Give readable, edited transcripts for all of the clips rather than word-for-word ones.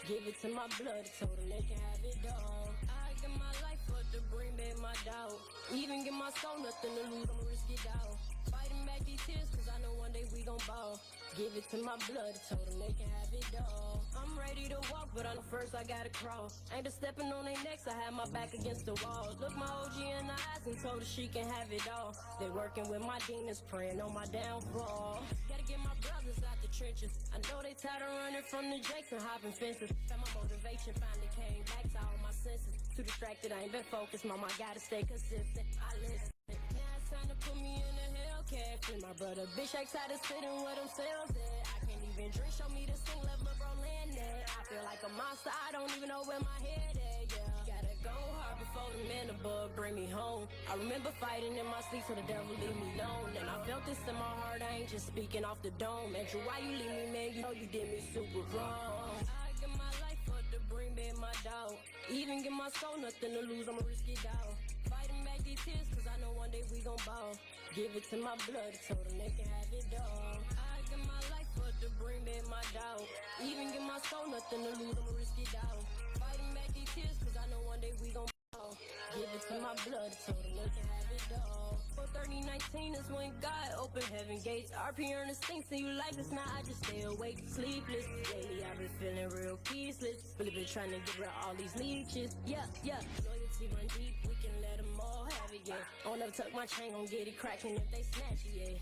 Give it to my blood, told them they can have it all. I give my life up to bring back my doubt. Even give my soul nothing to lose, I'ma risk it out. Fighting back these tears, cause I know one day we gon' ball. Give it to my blood, told them they can have it all. I'm ready to walk, but on the first I gotta crawl. Ain't just stepping on their necks, I have my back against the wall. Look my OG in the eyes and told her she can have it all. They working with my demons, praying on my downfall. Gotta get my brothers out the trenches. I know they tired of running from the jakes and hopping fences. Found my motivation, finally came back to all my senses. Too distracted, I ain't been focused, mama, I gotta stay consistent. I listen. Now it's time to put me in a Hellcat. Free my brother, bitch, excited sitting where them cells at. I can't even drink, show me the sing, left bro land at. I feel like a monster, I don't even know where my head at, yeah. Gotta go hard before the man above bring me home. I remember fighting in my sleep so the devil leave me alone. And I felt this in my heart, I ain't just speaking off the dome. Andrew, why you leave me, man? You know you did me super wrong. I give my life up to bring back my doubt. Even give my soul nothing to lose, I'ma risk it out. Fighting back these tears, cause I know one day we gon' ball. Give it to my blood, told them they can have it all. I give my life up to bring back my doubt. Even give my soul nothing to lose, I'ma risk it out. Fighting back these tears, cause I know one day we gon' ball. Give it to my blood, told them they can have it all. 4/30/19 is when God opened heaven gates. RP earn the stinks and you like this, now I just stay awake, sleepless. Lately I've been feeling real peaceless. Really been trying to get rid of all these leeches. Yeah, loyalty run deep, we can let them all have it, yeah. I'll never tuck my chain, gon' get it cracking if they snatch it, yeah.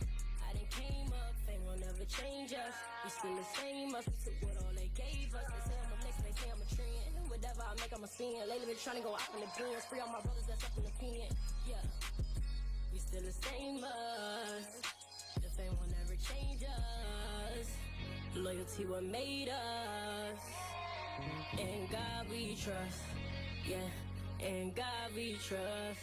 I done came up, fame will never change us. We still the same, us, we took what all they gave us. They say I'm a next, they say I'm a trend. Whatever I make, I'm a sin. Lately been trying to go out in the pins. Free all my brothers that's up in the pen, yeah. We still the same us. The fame will never change us. Loyalty what made us. In God we trust. Yeah. In God we trust.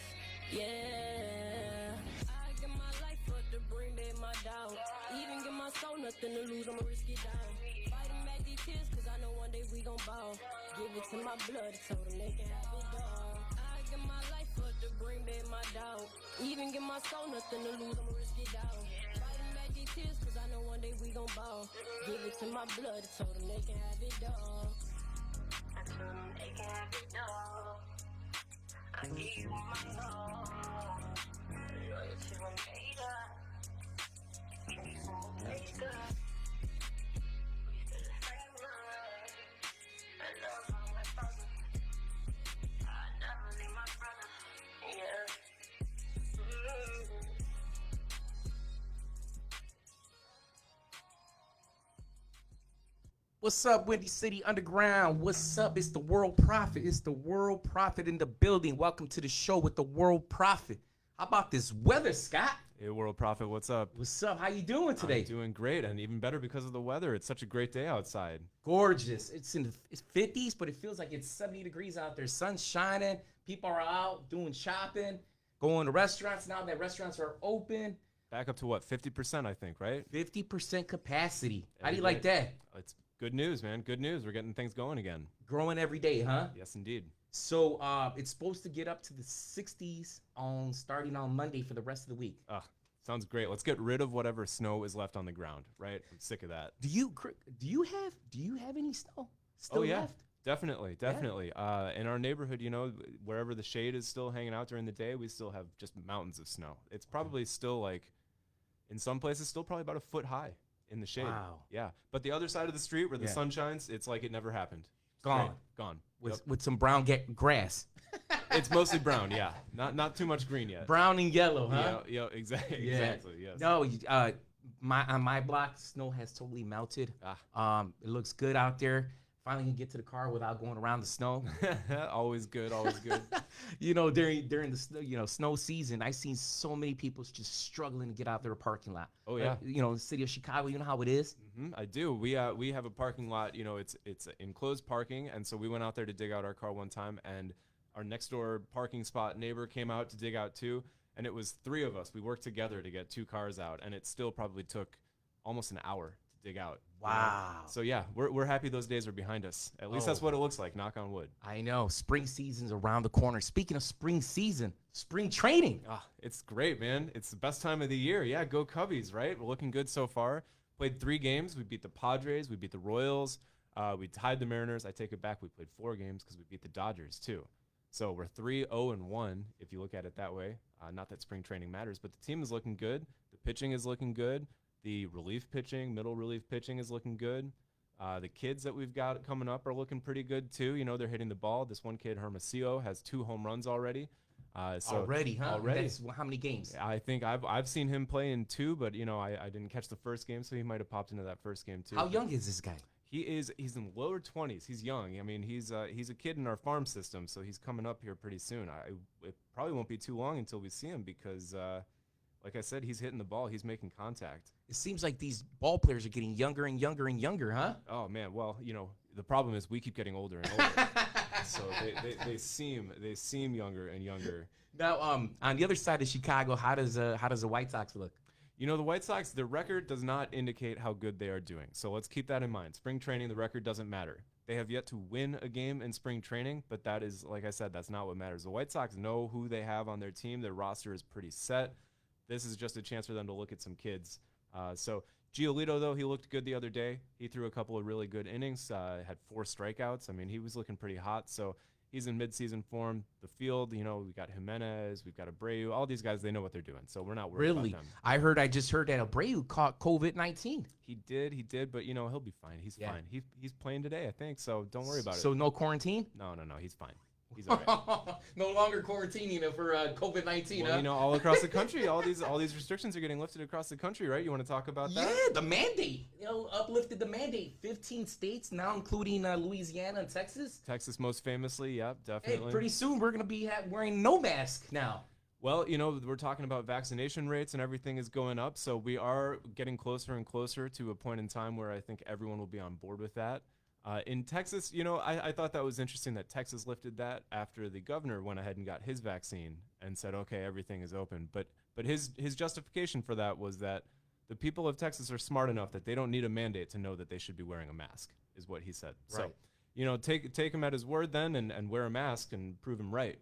Yeah. I give my life up to bring back my doubt. Even give my soul nothing to lose, I'ma risk it down. Fighting back these tears, cause I know one day we gon' ball. Give it to my blood, told them they can have it all. I give my life up to bring back my doubt. Even give my soul nothing to lose, I'ma risk it down. Fighting back these tears, cause I know one day we gon' ball. Give it to my blood, told them they can have it all. I told them they can have it all. I give you my all. Loyalty what made us. Peace will make us. We still the same love. I love all my brothers. I never leave my brother. Yeah. What's up, Windy City Underground? What's up? It's the World Prophet. It's the World Prophet in the building. Welcome to the show with the World Prophet. How about this weather, Scott? Hey, World Prophet, what's up? What's up? How you doing today? I'm doing great, and even better because of the weather. It's such a great day outside. Gorgeous. It's in the 50s, but it feels like it's 70 degrees out there. Sun's shining. People are out doing shopping, going to restaurants now that restaurants are open. Back up to what, 50%, I think, right? 50% capacity. How do Every you like day. that? It's good news, man. Good news. We're getting things going again. Growing every day, huh? Yes, indeed. So it's supposed to get up to the 60s starting on Monday for the rest of the week. Sounds great. Let's get rid of whatever snow is left on the ground, right? I'm sick of that. Do you have any snow still left? Definitely. In our neighborhood, you know, wherever the shade is still hanging out during the day, we still have just mountains of snow. It's probably still like, in some places, still probably about a foot high in the shade. Wow. Yeah. But the other side of the street where the sun shines, it's like it never happened. Gone. Gone. With some brown grass. It's mostly brown, yeah. Not too much green yet. Brown and yellow, huh? Yeah, exactly. Yeah. Exactly. Yes. No, on my block, snow has totally melted. It looks good out there. Finally can get to the car without going around the snow. Always good, always good. You know, during the snow, snow season, I've seen so many people just struggling to get out their parking lot. Oh yeah. You know, the city of Chicago, you know how it is. I do. We have a parking lot. You know, it's enclosed parking, and so we went out there to dig out our car one time, and our next door parking spot neighbor came out to dig out too, and it was three of us. We worked together to get two cars out, and it still probably took almost an hour to dig out. Wow. You know? So yeah, we're happy those days are behind us. At least that's what it looks like, knock on wood. I know. Spring season's around the corner. Speaking of spring season, spring training. It's great, man. It's the best time of the year. Yeah, go Cubbies, right? We're looking good so far. Played 3 games. We beat the Padres. We beat the Royals. We tied the Mariners. I take it back. We played 4 games because we beat the Dodgers too. So we're 3-0-1 if you look at it that way. Not that spring training matters, but the team is looking good. The pitching is looking good. The relief pitching, middle relief pitching is looking good. The kids that we've got coming up are looking pretty good too. You know, they're hitting the ball. This one kid, Hermosillo, has 2 home runs already. Already, huh? Already. That's how many games? I think I've seen him play in 2, but you know I didn't catch the first game, so he might have popped into that first game too. How young is this guy? He's in the lower 20s. He's young. I mean, he's a kid in our farm system, so he's coming up here pretty soon. It probably won't be too long until we see him because, like I said, he's hitting the ball. He's making contact. It seems like these ball players are getting younger and younger and younger, huh? Oh man, well you know the problem is we keep getting older and older, so they seem younger and younger. Now, on the other side of Chicago, how does the White Sox look? You know, the White Sox, their record does not indicate how good they are doing. So let's keep that in mind. Spring training, the record doesn't matter. They have yet to win a game in spring training, but that is, like I said, that's not what matters. The White Sox know who they have on their team. Their roster is pretty set. This is just a chance for them to look at some kids. So Giolito, though, he looked good the other day. He threw a couple of really good innings, had 4 strikeouts. I mean, he was looking pretty hot. So he's in midseason form. The field, you know, we got Jimenez, we've got Abreu. All these guys, they know what they're doing, so we're not worried Really? about them. I just heard that Abreu caught COVID-19. He did, but you know he'll be fine. He's fine. He's playing today, I think. So don't worry about it. So no quarantine? No, he's fine. He's all right. No longer quarantining for COVID-19. Well, huh? you know, all across the country, all these restrictions are getting lifted across the country, right? You want to talk about that? Yeah, the mandate. You know, uplifted the mandate. 15 states now, including Louisiana and Texas. Texas, most famously, yep, Hey, definitely. pretty soon we're gonna be wearing no mask now. Well, you know, we're talking about vaccination rates and everything is going up, so we are getting closer and closer to a point in time where I think everyone will be on board with that. In Texas, you know, I thought that was interesting that Texas lifted that after the governor went ahead and got his vaccine and said, okay, everything is open. But his justification for that was that the people of Texas are smart enough that they don't need a mandate to know that they should be wearing a mask, is what he said. Right. So, you know, take him at his word then and wear a mask and prove him right?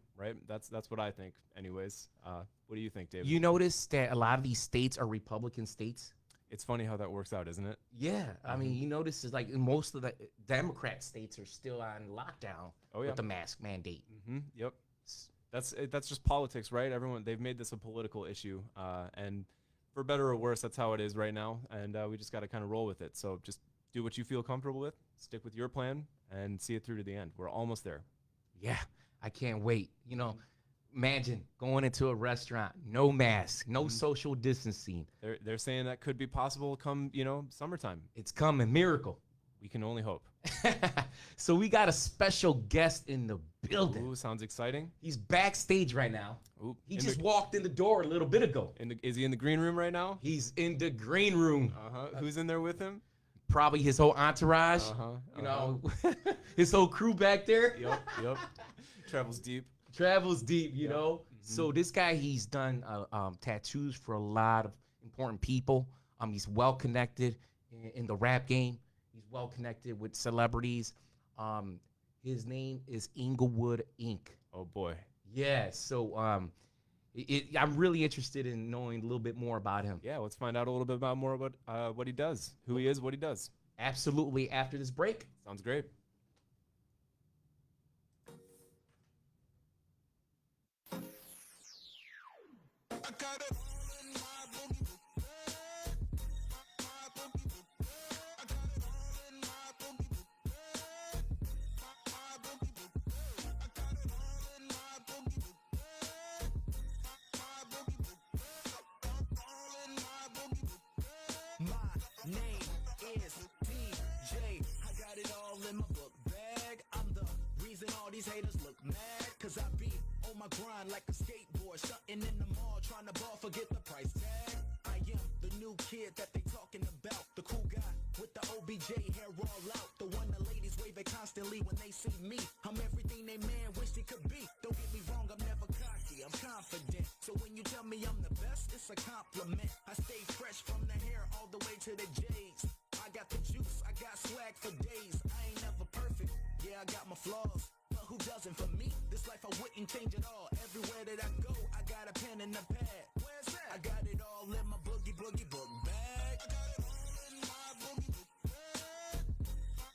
That's what I think anyways. What do you think, David? You notice that a lot of these states are Republican states? It's funny how that works out, isn't it? Yeah, I mean, you notice it's like most of the Democrat states are still on lockdown with the mask mandate. Yep. That's just politics, right? They've made this a political issue, and for better or worse, that's how it is right now. And we just got to kind of roll with it. So just do what you feel comfortable with, stick with your plan, and see it through to the end. We're almost there. Yeah, I can't wait. You know, imagine going into a restaurant, no mask, no social distancing. They're saying that could be possible come, you know, summertime. It's coming, miracle. We can only hope. So we got a special guest in the building. Ooh, sounds exciting. He's backstage right now. Ooh, He just walked in the door a little bit ago. Is he in the green room right now? He's in the green room. Who's in there with him? Probably his whole entourage. You know, his whole crew back there. Yep. Travels deep. Travels deep, you know. So this guy, he's done tattoos for a lot of important people. He's well connected in the rap game. He's well connected with celebrities. His name is Inglewood Inc. Oh boy. Yeah. So I'm really interested in knowing a little bit more about him. Yeah, let's find out a little bit more about what he does, who he is, what he does. Absolutely. After this break. Sounds great. Haters look mad, cause I be on my grind like a skateboard, shutting in the mall, trying to ball, forget the price tag. I am the new kid that they talking about, the cool guy with the OBJ hair all out, the one the ladies wave at constantly when they see me. I'm everything they man wish they could be. Don't get me wrong, I'm never cocky, I'm confident. So when you tell me I'm the best, it's a compliment. I stay fresh from the hair all the way to the J's. I got the juice, I got swag for days. I ain't never perfect, yeah, I got my flaws. Who doesn't? For me, this life I wouldn't change at all. Everywhere that I go, I got a pen and a pad. Where's that? I got it all in my boogie book bag. I got it all in my boogie book bag. My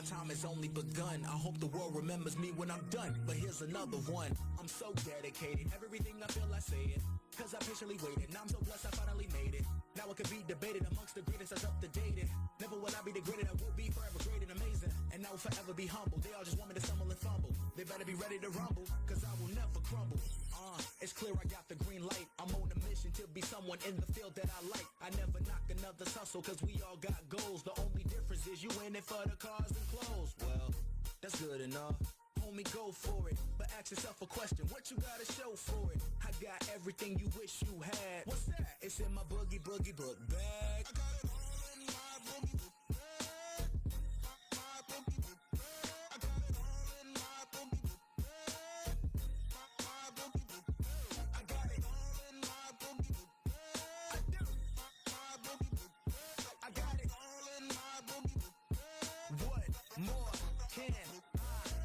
time has only begun. I hope the world remembers me when I'm done. But here's another one. I'm so dedicated. Everything I feel, I say it. Cause I patiently waited. Now I'm so blessed I finally made it. Now it could be debated amongst the greatest that's up to date. Never will I be degraded. I will be forever great and amazing. And I will forever be humble. They all just want me to stumble and fumble. They better be ready to rumble. Cause I will never crumble. It's clear I got the green light. I'm on a mission to be someone in the field that I like. I never knock another's hustle cause we all got goals. The only difference is you in it for the cars and clothes. Well, that's good enough. Homie, go for it. But ask yourself a question. What you gotta show for it? I got everything you wish you had. What's that? It's in my boogie boogie book bag. I got it all in my boogie book bag. My boogie book bag. I got it all in my boogie book bag. My boogie book bag. I got it all in my boogie book bag. I do. My boogie book bag. I got it all in my boogie book bag. What more can I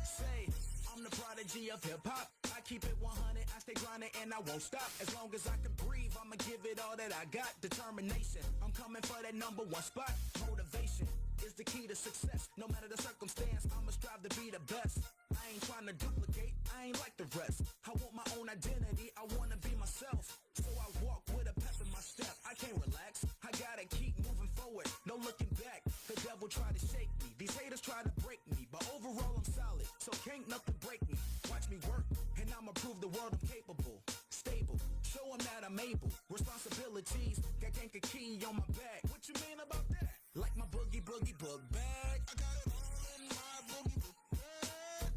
say? I'm the prodigy of hip-hop. I keep it 100, I stay grinding and I won't stop. As long as I can breathe, I'ma give it all that I got. Determination, I'm coming for that number one spot. Motivation is the key to success. No matter the circumstance, I'ma strive to be the best. I ain't trying to duplicate, I ain't like the rest. I want my own identity, I wanna be myself. So I walk with a pep in my step. I can't relax, I gotta keep moving forward, no looking back. The devil try to shake me, these haters try to break me, but overall I'm solid, so can't nothing break me. Watch me work, and I'ma prove the world I'm capable. Stable, show them that I'm able. Responsibilities, got Kankakee on my back. What you mean about that? Like my boogie boogie book bag. I got it all in my boogie book bag.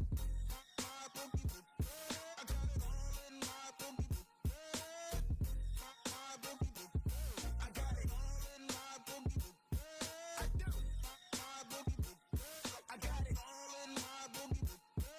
My boogie book bag. I got it all in my boogie book bag. My boogie book bag. I got it all in my boogie book bag. I do. My boogie book bag. I got it all in my boogie book bag.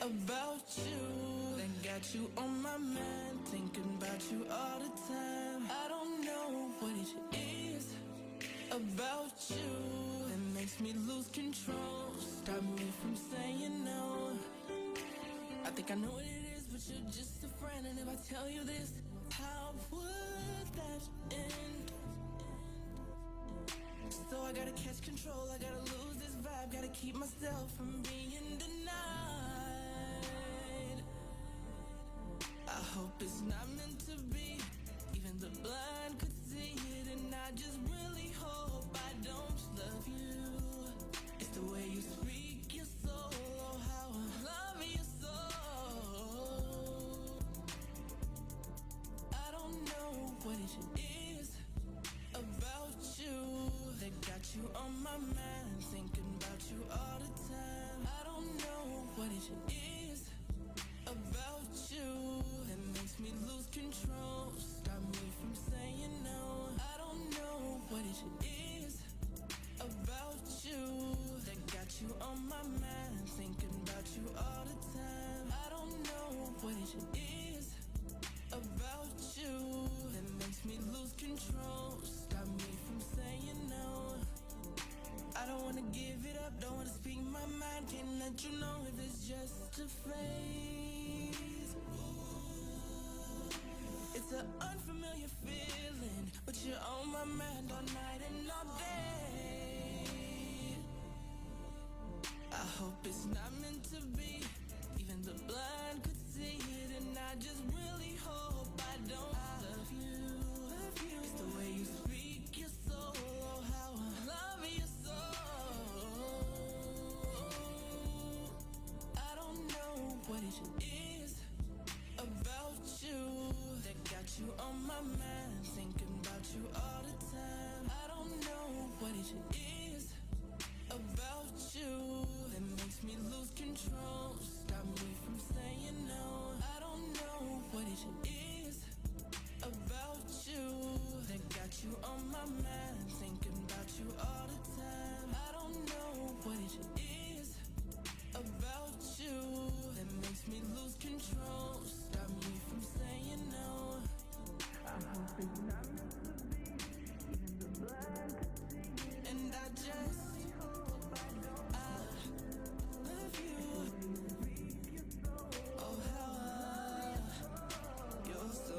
About you, that got you on my mind, thinking about you all the time. I don't know what it is about you that makes me lose control, stop me from saying no. I think I know what it is, but you're just a friend, and if I tell you this, how would that end? So I gotta catch control, I gotta lose this vibe, gotta keep myself from being denied. I hope it's not meant to be, even the blind could see it, and I just really hope I don't love you. It's the way you speak your soul, oh how I love you so. I don't know what it is about you that got you on my mind, thinking about you all the time. I don't know what it is about you that makes me lose control, stop me from saying no. I don't know what it is about you that got you on my mind, thinking about you all the time. I don't know what it is about you that makes me lose control, stop me from saying no. I don't wanna give it up, don't wanna speak my mind, can't let you know if it's just a phase. It's an unfamiliar feeling, but you're on my mind all night and all day. I hope it's not meant to be, even the blind could see it, and I just really hope I don't love you. It's the way you speak your soul, oh how I love mind, thinking about you all the time. I don't know what it is about you that makes me lose control. Stop me from saying no. I don't know what it is about you that got you on my mind, thinking about you all the time. I don't know what it is about you that makes me lose control. Stop me from saying no. I hope it's not meant to be, even the blood could see it. And I just love you. Oh, how you're so.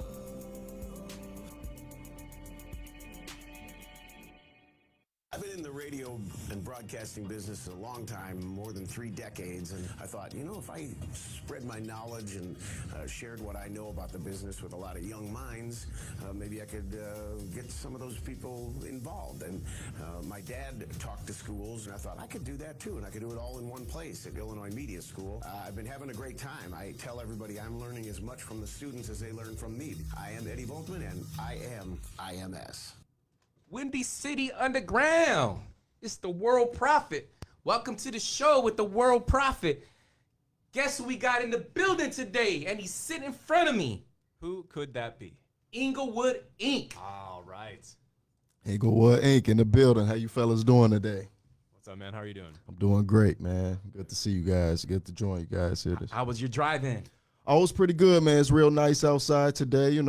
I've been in the radio and broadcasting business a long time, more than 3 decades, and I thought, if I spread my knowledge and shared what I know about the business with a lot of young minds, maybe I could get some of those people involved. And my dad talked to schools, and I thought I could do that too, and I could do it all in one place at Illinois Media School. I've been having a great time. I tell everybody I'm learning as much from the students as they learn from me. I am Eddie Volkman, and I am IMS. Windy City Underground. It's the World Prophet. Welcome to the show with the World Prophet. Guess who we got in the building today? And he's sitting in front of me. Who could that be? Inglewood Inc. All right. Inglewood Inc. in the building. How you fellas doing today? What's up, man? How are you doing? I'm doing great, man. Good to see you guys. Good to join you guys here. How was your drive-in? Oh, it was pretty good, man. It's real nice outside today.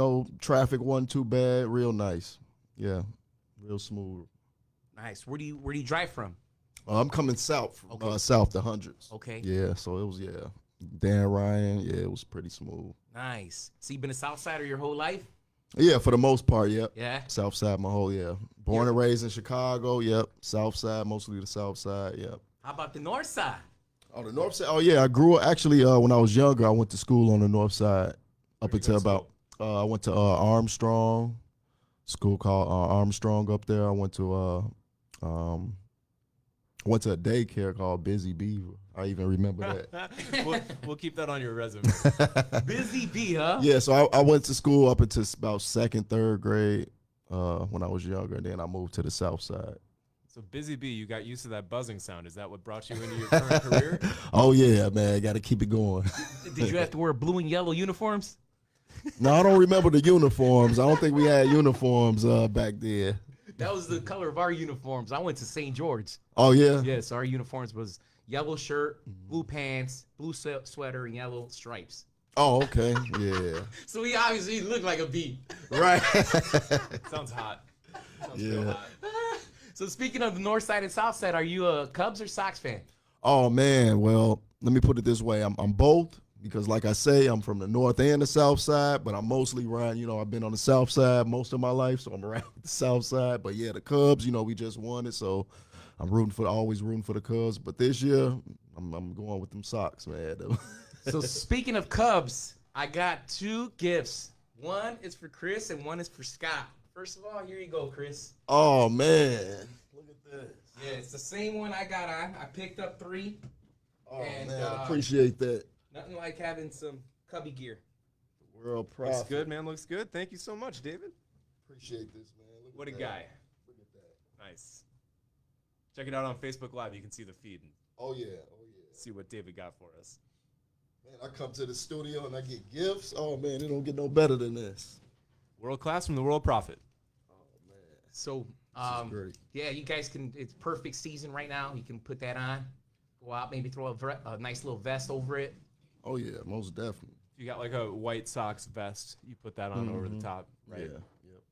Traffic wasn't too bad. Real nice. Yeah, real smooth. Nice. Where do you drive from? I'm coming south, Okay. South the hundreds. Okay. Yeah, so it was, Dan Ryan, it was pretty smooth. Nice. So you've been a South Sider your whole life? Yeah, for the most part, yep. Yeah. South side, my whole, Born and raised in Chicago, yep. South side, mostly the South side, yep. How about the North Side? Oh, the North Side. Oh, yeah. I grew up actually when I was younger. I went to school on the North Side up Where'd you until go to about. I went to Armstrong, school called Armstrong up there. I went to a daycare called Busy Beaver. I even remember that. we'll keep that on your resume. Busy Bee, huh? Yeah, so I went to school up until about 2nd, 3rd grade when I was younger, and then I moved to the South Side. So Busy Bee, you got used to that buzzing sound. Is that what brought you into your current career? Oh yeah, man, got to keep it going. Did you have to wear blue and yellow uniforms? No, I don't remember the uniforms. I don't think we had uniforms back then. That was the color of our uniforms. I went to St. George. Oh yeah. Yes, our uniforms was yellow shirt, blue pants, blue sweater, and yellow stripes. Oh okay. Yeah. So he obviously looked like a bee. Right. Sounds hot. Sounds Yeah. real hot. So speaking of the North Side and South Side, are you a Cubs or Sox fan? Oh man, well, let me put it this way. I'm both because like I say, I'm from the North and the South Side, but I'm mostly around, I've been on the South Side most of my life, so I'm around the South Side. But yeah, the Cubs, we just won it, so I'm always rooting for the Cubs. But this year, I'm going with them Sox, man. So speaking of Cubs, I got 2 gifts. One is for Chris and one is for Scott. First of all, here you go, Chris. Oh man. Look at this. Yeah, it's the same one I got on. I picked up 3. Oh And, man, appreciate that. Nothing like having some Cubby gear. World Looks Prophet. good, man. Looks good. Thank you so much, David. Appreciate this, man. Look at What a that. guy. Look at that. Nice. Check it out on Facebook Live. You can see the feed and Oh yeah. Oh yeah. see what David got for us. Man, I come to the studio and I get gifts. Oh man, it don't get no better than this. World class from the World Prophet. So, great. yeah, you guys can, it's perfect season right now. You can put that on, go out, maybe throw a nice little vest over it. Oh yeah, most definitely. If you got like a White Sox vest, you put that on over the top, right? Yeah. Yep.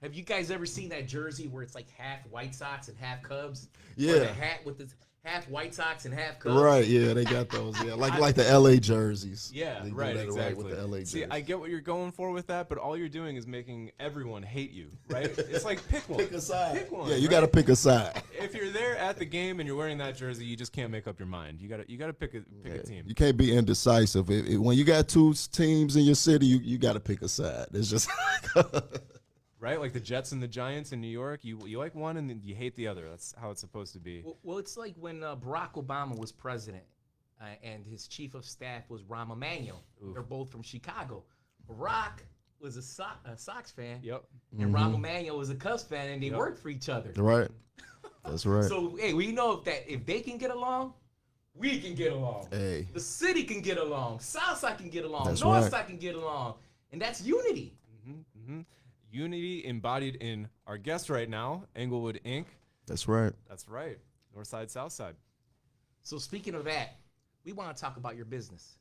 Have you guys ever seen that jersey where it's like half White Sox and half Cubs? Yeah. Or the hat with the half White Sox and half Cubs? Right, yeah, they got those. Yeah, like the LA jerseys. Yeah, They do right, that exactly. with the LA jerseys. See, I get what you're going for with that, but all you're doing is making everyone hate you, right? It's like pick one. pick a side. Pick one. Yeah, you right? got to pick a side. If you're there at the game and you're wearing that jersey, you just can't make up your mind. You gotta pick a team. You can't be indecisive. When you got 2 teams in your city, you got to pick a side. It's just Right? Like the Jets and the Giants in New York, you like one and then you hate the other. That's how it's supposed to be. Well, it's like when Barack Obama was president and his chief of staff was Rahm Emanuel. They're both from Chicago. Barack was a Sox fan, Yep. and Raul Manuel was a Cubs fan, and they Yep. worked for each other. Right. That's right. So hey, we know that if they can get along, we can get along. Hey. The city can get along. Southside can get along. That's Northside right. can get along, and that's unity. Unity embodied in our guest right now, Englewood Inc. That's right. That's right. North side, south side. So speaking of that, we want to talk about your business.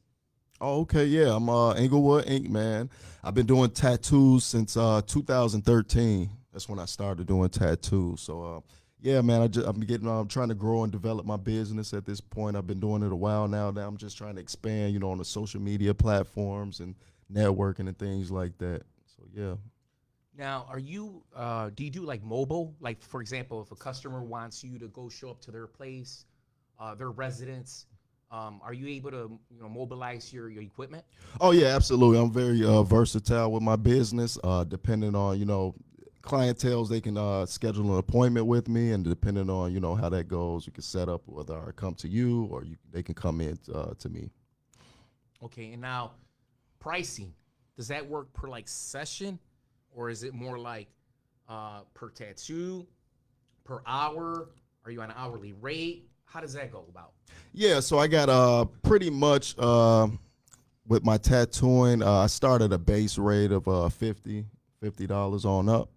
Oh, okay, yeah. I'm Englewood Inc., man. I've been doing tattoos since 2013. That's when I started doing tattoos. So, yeah, man, I'm trying to grow and develop my business at this point. I've been doing it a while now. Now I'm just trying to expand, on the social media platforms and networking and things like that. So, yeah. Now, do you do like mobile? Like, for example, if a customer wants you to go show up to their place, their residence, are you able to, mobilize your equipment? Oh, yeah, absolutely. I'm very versatile with my business. Depending on, clientels, they can schedule an appointment with me, and depending on, how that goes, you can set up whether I come to you or they can come in to me. Okay, and now pricing, does that work per like session, or is it more like per tattoo, per hour? Are you on an hourly rate? How does that go about? Yeah, so I got pretty much with my tattooing, I started a base rate of $50 on up.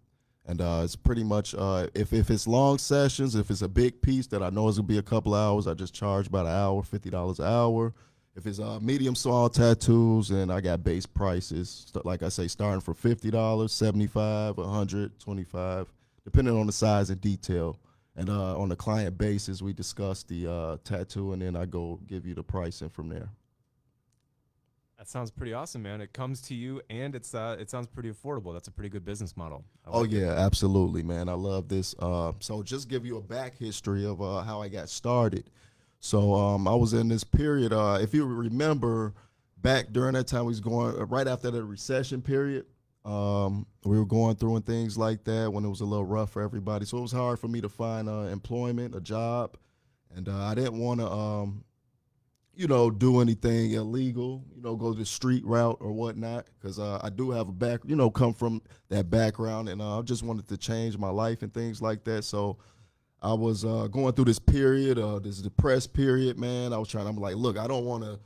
And it's pretty much, if it's long sessions, if it's a big piece that I know is going to be a couple hours, I just charge about an hour, $50 an hour. If it's medium small tattoos, and I got base prices, like I say, starting from $50, $75, $100, $25, depending on the size and detail. And on the client basis, we discuss the tattoo, and then I go give you the pricing from there. That sounds pretty awesome, man. It comes to you, and it sounds pretty affordable. That's a pretty good business model. Oh, yeah, absolutely, man. I love this. So just give you a back history of how I got started. So I was in this period, if you remember, back during that time, we was going right after the recession period. We were going through and things like that when it was a little rough for everybody. So it was hard for me to find employment, a job, and I didn't want to, do anything illegal, go the street route or whatnot, because I do have a come from that background, and I just wanted to change my life and things like that. So I was going through this period, this depressed period, man. I'm like, look, I don't want to,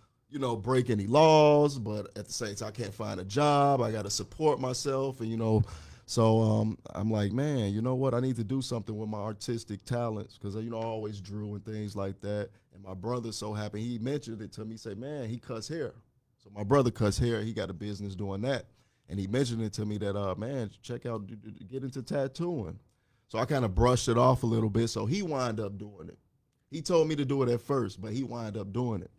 break any laws, but at the same time, I can't find a job. I got to support myself, and, so I'm like, man, you know what? I need to do something with my artistic talents, because, I always drew and things like that. And my brother so happened, he mentioned it to me, he said, man, he cuts hair. So my brother cuts hair. He got a business doing that. And he mentioned it to me that, man, check out, get into tattooing. So I kind of brushed it off a little bit. So he wound up doing it. He told me to do it at first, but he wound up doing it.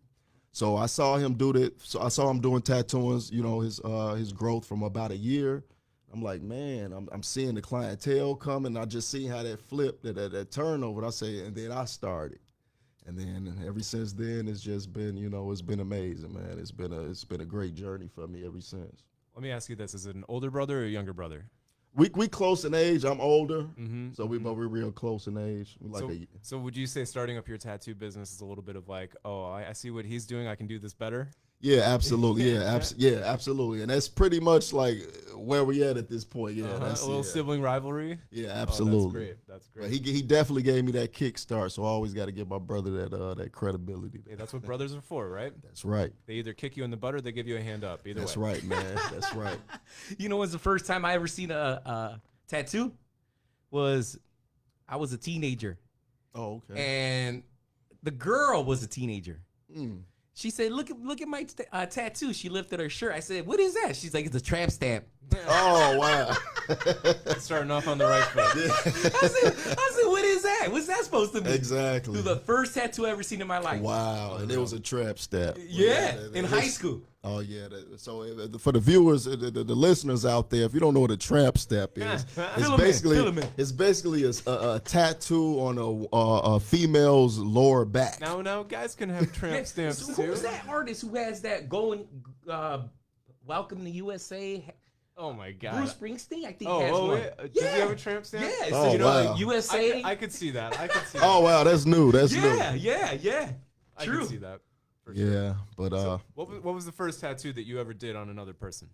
So I saw him do that. So I saw him doing tattooing, his growth from about a year. I'm like, man, I'm seeing the clientele come, and I just see how that flip, that turnover. And I say, and then I started. And then ever since then, it's just been, it's been amazing, man. It's been a great journey for me ever since. Let me ask you this: is it an older brother or a younger brother? We close in age. I'm older, so we're real close in age. So would you say starting up your tattoo business is a little bit of like, oh, I see what he's doing, I can do this better? Yeah, absolutely. Yeah, absolutely. And that's pretty much like where we at this point. Yeah, a little sibling rivalry. Yeah, absolutely. Oh, that's great. That's great. But he definitely gave me that kickstart, so I always got to give my brother that credibility. Hey, that's what brothers are for, right? That's right. They either kick you in the butt or they give you a hand up. Either That's way. right, man. That's right. When's the first time I ever seen a tattoo? I was a teenager, Oh, okay. and the girl was a teenager. Mm. She said, "Look at my tattoo." She lifted her shirt. I said, "What is that?" She's like, "It's a tramp stamp." Oh, wow. Starting off on the right foot. I said, "What is that? What's that supposed to be?" Exactly. Dude, the first tattoo I ever seen in my life. Wow. And it was a trap step. Yeah, in high school. Oh, yeah. So for the viewers, the listeners out there, if you don't know what a tramp step is, Fill 'em in. it's basically a tattoo on a female's lower back. Now guys can have tramp stamps So too. who's that artist who has that going? Welcome to USA. Oh my god. Bruce Springsteen, I think, Oh, has one. yeah. Does he have a tramp stamp? Yeah, Oh, so, wow. USA. I could see that. I could see Oh, wow. That's new. That's new. Yeah. I True. could see that. For sure. Yeah, but So what was the first tattoo that you ever did on another person?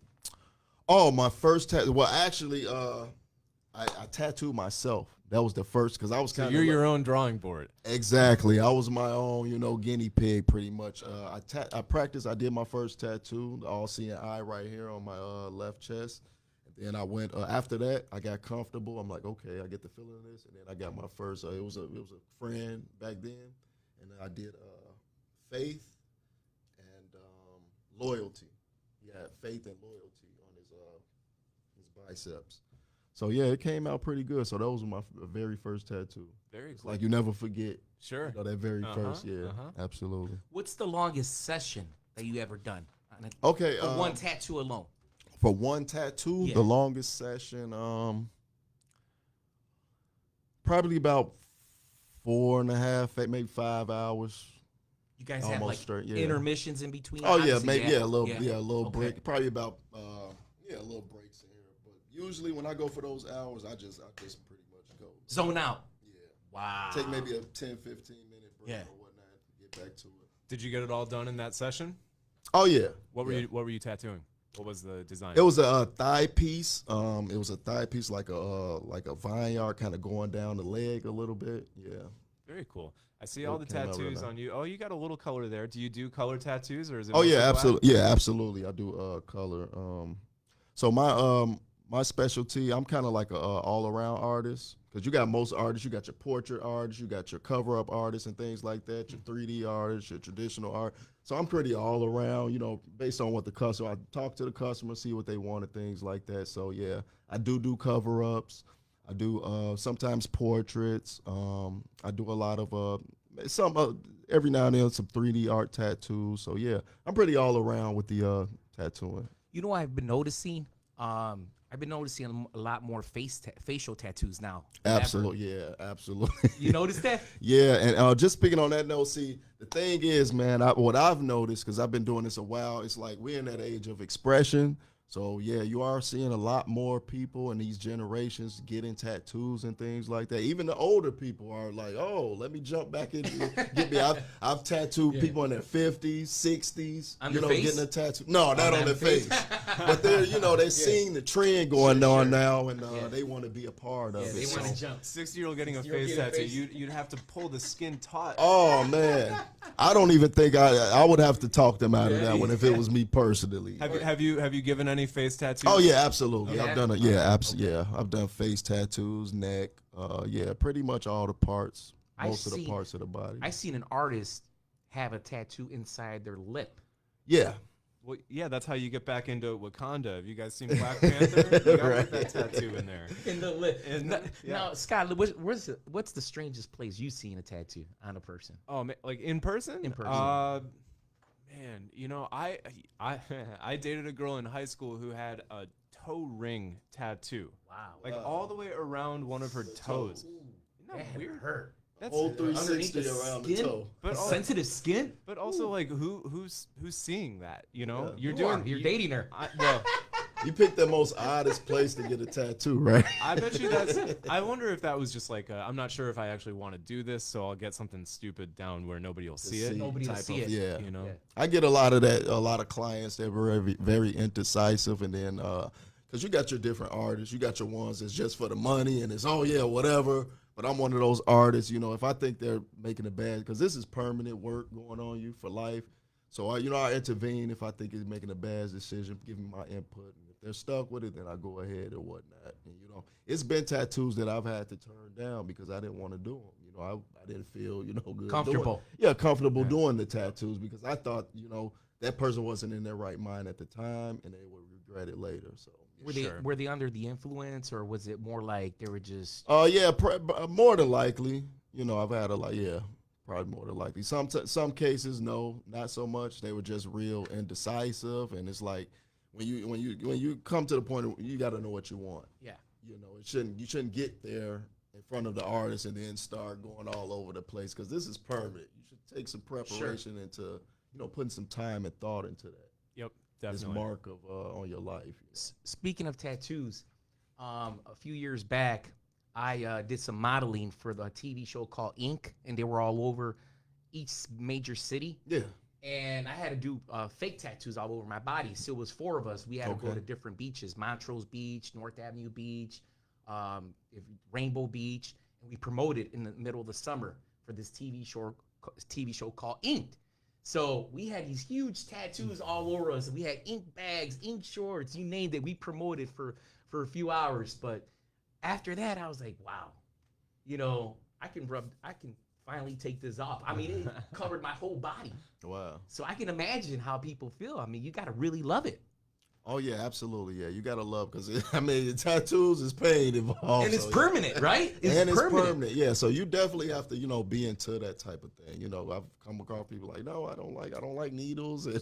Oh, my first tattoo. Well, actually, I tattooed myself. That was the first because I was So kind of you're your own drawing board. exactly. I was my own, guinea pig pretty much. I practiced. I did my first tattoo, the all-seeing eye right here on my left chest. And then I went after that. I got comfortable. I'm like, okay, I get the feeling of this, and then I got my first. It was a friend back then, and I did faith and loyalty. Yeah, faith and loyalty on his biceps. So yeah, it came out pretty good. So that was my very first tattoo. Very It's cool. like you never forget. Sure. That very first. Yeah, uh-huh. absolutely. What's the longest session that you ever done? Okay, For one tattoo alone. for one tattoo, Yeah. the longest session, probably about 4.5, maybe 5 hours. You guys have Almost like straight, yeah. intermissions in between. Oh yeah, obviously, maybe a little Okay. break. Probably about a little breaks in here. But usually when I go for those hours, I just pretty much go. Zone out. Yeah. Wow. Take maybe a 10, 15-minute break Yeah. or whatnot to get back to it. Did you get it all done in that session? Oh yeah. What were Yeah. you tattooing? What was the design? It was a thigh piece. It was a thigh piece like a vineyard kind of going down the leg a little bit. Yeah. Very cool. I see It all the came out real tattoos nice. on you. Oh, you got a little color there. Do you do color tattoos or is it? Oh mostly yeah, black? absolutely. Yeah, absolutely. I do color. So my specialty, I'm kind of like a all around artist because you got most artists. You got your portrait artists, you got your cover up artists and things like that. Your 3D artists, your traditional art. So I'm pretty all around. Based on what the customer. I talk to the customer, see what they want and things like that. So yeah, I do cover ups. I do sometimes portraits. I do a lot of every now and then some 3D art tattoos. So yeah, I'm pretty all around with the tattooing. You know what I've been noticing? I've been noticing a lot more facial tattoos now. than ever. Absolutely, yeah, absolutely. You noticed that? Yeah, and just speaking on that note, see, the thing is, man, what I've noticed, because I've been doing this a while, it's like we're in that age of expression. So, yeah, you are seeing a lot more people in these generations getting tattoos and things like that. Even the older people are like, oh, let me jump back in. Get me. I've tattooed people in their 50s, 60s, On their face? getting a tattoo. No, not on their their face. But they're seeing the trend going on now, and they want to be a part of Yeah, it. they want to So- jump. 60-year-old getting a 60-year-old face getting a tattoo. face. You'd have to pull the skin taut. Oh man, I don't even think I would have to talk them out of that one if it was me personally. Have you given any face tattoos? Oh yeah, absolutely. Yeah? I've done it. Yeah, absolutely. Yeah, I've done face tattoos, neck. Yeah, pretty much all the parts, most of the parts of the body. I seen an artist have a tattoo inside their lip. Yeah, Well, yeah, that's how you get back into Wakanda. Have you guys seen Black Panther? You gotta get that tattoo in there. In the lip. And- Now, Scott, what's the strangest place you've seen a tattoo on a person? Oh, like in person? In person. Man, I dated a girl in high school who had a toe ring tattoo, Wow. like all the way around one of her toes. Isn't that weird? Hurt. That's whole Underneath 360 the around the skin? toe. But al- Sensitive skin? But also, like, who's seeing that? You know, Yeah. You're dating her. Well, You picked the most oddest place to get a tattoo, right? I bet you that's. I wonder if that was just like I'm not sure if I actually want to do this, so I'll get something stupid down where nobody will see it. Nobody will type see of- it. Yeah. You know. Yeah. I get a lot of that. A lot of clients that were very indecisive, and then because you got your different artists, you got your ones that's just for the money, and it's whatever. But I'm one of those artists. If I think they're making it bad, because this is permanent work going on you for life. So I intervene if I think it's making a bad decision, give me my input. And if they're stuck with it, then I go ahead or whatnot. And it's been tattoos that I've had to turn down because I didn't want to do them. I didn't feel good Comfortable. comfortable doing the tattoos because I thought that person wasn't in their right mind at the time and they would regret it later. So Were they under the influence, or was it more like they were just? more than likely, I've had probably more than likely. Some cases, no, not so much. They were just real indecisive, and it's like when you come to the point of, you got to know what you want. Yeah. You shouldn't get there in front of the artist and then start going all over the place because this is permanent. You should take some preparation into putting some time and thought into that. Yep, This definitely. mark of on your life. Speaking of tattoos, a few years back, I did some modeling for the TV show called Ink, and they were all over each major city. Yeah. and I had to do fake tattoos all over my body. So it was 4 of us. We had to go to different beaches: Montrose Beach, North Avenue Beach, Rainbow Beach, and we promoted in the middle of the summer for this TV show called Inked. So we had these huge tattoos all over us. We had ink bags, ink shorts, you named it. We promoted for a few hours, but after that, I was like, wow, you know, I can finally take this off. I mean, it covered my whole body. Wow. So I can imagine how people feel. I mean, you got to really love it. Oh yeah, absolutely. Yeah, you gotta love, because I mean, the tattoos is pain involved, And it's so, permanent, right? It's permanent. Yeah, so you definitely have to, be into that type of thing. I've come across people like, no, I don't like needles, and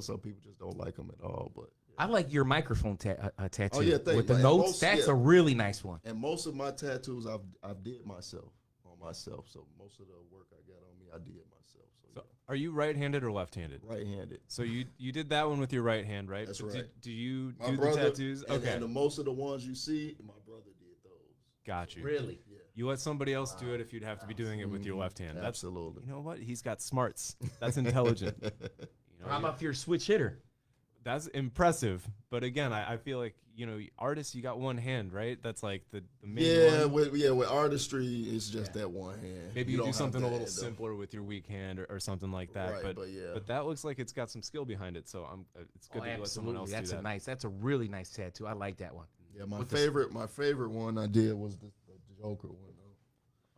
some people just don't like them at all. But I like your microphone tattoo. Oh yeah, thank with you. the And notes. That's a really nice one. And most of my tattoos I've did myself on myself. So most of the work I got on me, I did myself. So, Are you right-handed or left-handed? right-handed. So you did that one with your right hand, right? That's But right. Do you My do brother, the tattoos? Okay, And most of the ones you see, my brother did those. got you. Really? Yeah. You let somebody else do it if you'd have to be doing it with your left hand. That's, Absolutely. you know what? He's got smarts. That's intelligent. How about if you're a switch hitter? That's impressive. But again, I feel like, artists, you got one hand, right? That's like the main Yeah, one. with artistry, it's just that one hand. Maybe you don't do have something a that little hand, though. simpler with your weak hand or something like that. Right, but yeah. but that looks like it's got some skill behind it. So it's good that you let someone else That's do that. That's a really nice tattoo. I like that one. Yeah, my favorite one I did was the Joker one, though.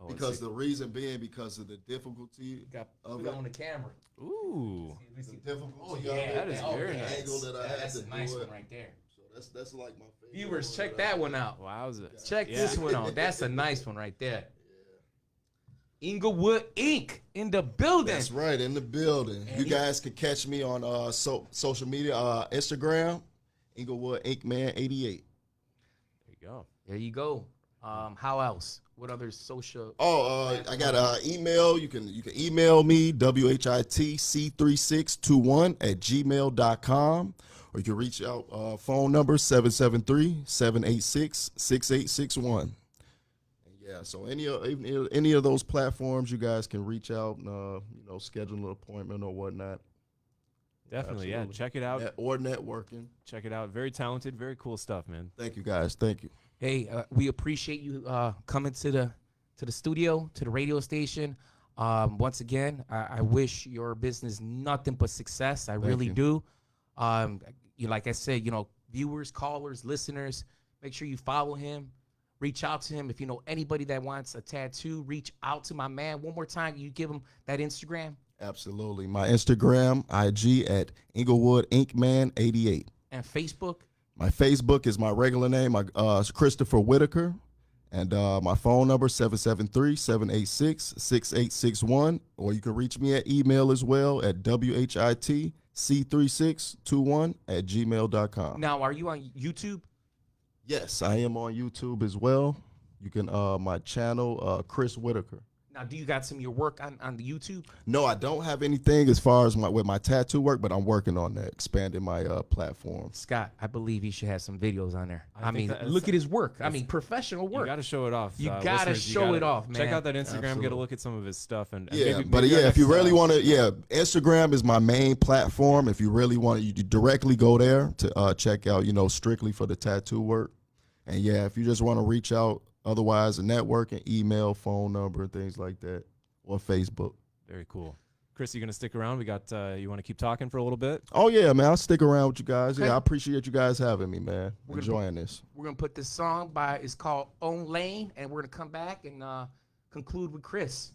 Oh, Because the reason being because of the difficulty of it. on the camera. Ooh. The difficulty Oh of yeah, it, that is very the nice. angle that I had That's to a nice do one it. right there. So that's like my favorite. Viewers, one check that I that one out. Wowza. Check Yeah. this one out. That's a nice one right there. Inglewood Inc. in the building. That's right, in the building. And You he- guys can catch me on social media, Instagram, Inglewood Inkman 88. There you go. There you go. How else? What other social? I got an email. You can email me, WHITC3621@gmail.com, or you can reach out, phone number 773-786-6861. Yeah, so any of those platforms, you guys can reach out and schedule an appointment or whatnot. Definitely, Absolutely. yeah. Check it out. Or networking. Check it out. Very talented, very cool stuff, man. Thank you, guys. Thank you. Hey, we appreciate you coming to the studio, to the radio station. Once again, I wish your business nothing but success. I really you. do. Like I said, viewers, callers, listeners, make sure you follow him. Reach out to him. If you know anybody that wants a tattoo, reach out to my man. One more time, you give him that Instagram Absolutely. My Instagram, IG @Inglewood Inkman 88. and Facebook. My Facebook is my regular name, it's Christopher Whitaker. And my phone number, 773-786-6861. Or you can reach me at email as well at WHITC3621@gmail.com. Now, are you on YouTube? Yes, I am on YouTube as well. You can, my channel, Chris Whitaker. Now, do you got some of your work on the YouTube? No, I don't have anything as far as with my tattoo work, but I'm working on that, expanding my platform. Scott, I believe he should have some videos on there. I I think mean, that- look at his work. I mean, professional You work. got to show it off. You gotta listeners, show it off, Check man. out that Instagram. Get a Absolutely. look at some of his stuff. And Yeah, maybe but our if you next, really want to, Instagram is my main platform. If you really want to, you directly go there to check out, strictly for the tattoo work. And yeah, if you just want to reach out, otherwise, a networking, email, phone number, and things like that, or Facebook. Very cool. Chris, you gonna stick around? We got. You want to keep talking for a little bit? Oh yeah, man, I'll stick around with you guys. Okay. Yeah, I appreciate you guys having me, man. We're gonna Enjoying this. We're gonna put this song it's called Own Lane, and we're gonna come back and conclude with Chris.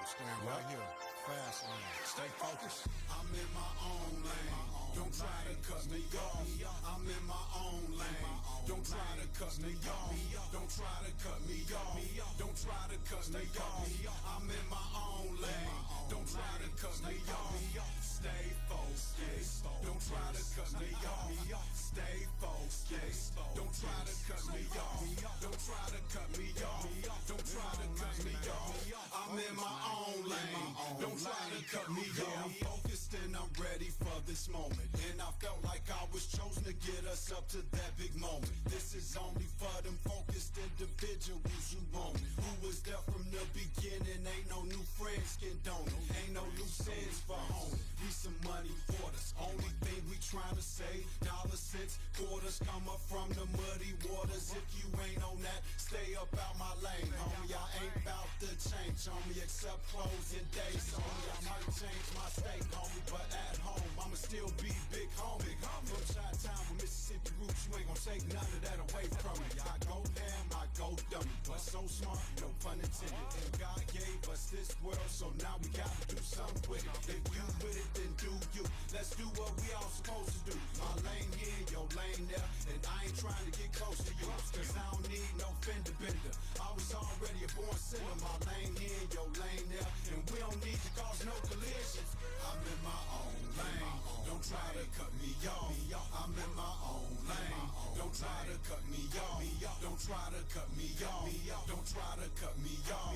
Stand right here, fast lane. Stay focused. I'm in my own lane. Don't try to cut me off. I'm in my own lane. Don't try to cut me off. Don't try to cut me off. Don't try to cut me off. I'm in my own lane. Don't try to cut me off. Stay focused. Don't try to cut me off. Stay focused. Don't try to cut me off. Don't try to cut me off. Don't try to cut me off. I'm in my own lane. Don't try to cut me off. I'm focused and I'm ready for the this moment, and I felt like I was chosen to get us up to that big moment. This is only for them focused individuals who want it, who was there from the beginning. Ain't no new friends can donate, ain't no loose ends for home. We some money hoarders, only thing we trying to save, dollars, cents, quarters come up from the muddy waters. If you ain't on that, stay up out my lane, homie. I ain't about to change, homie, except closing days, homie. I might change my state, homie, but at home I'ma still be big homie. From Chi-Town with Mississippi roots, you ain't gon' take none of that away from me. I go ham, I go dummy, but so smart, no pun intended. And God gave us this world, so now we gotta do something with it. If you with it, then do you. Let's do what we all supposed to do. My lane here, your lane there, and I ain't trying to get close to you, cause I don't need no fender bender. I was already a born sinner. My lane here, your lane there, and we don't need to cause no collisions. I'm in my own lane, don't try to cut me off. I'm in my own lane, don't try to cut me off. Don't try to cut me off. Don't try to cut me off.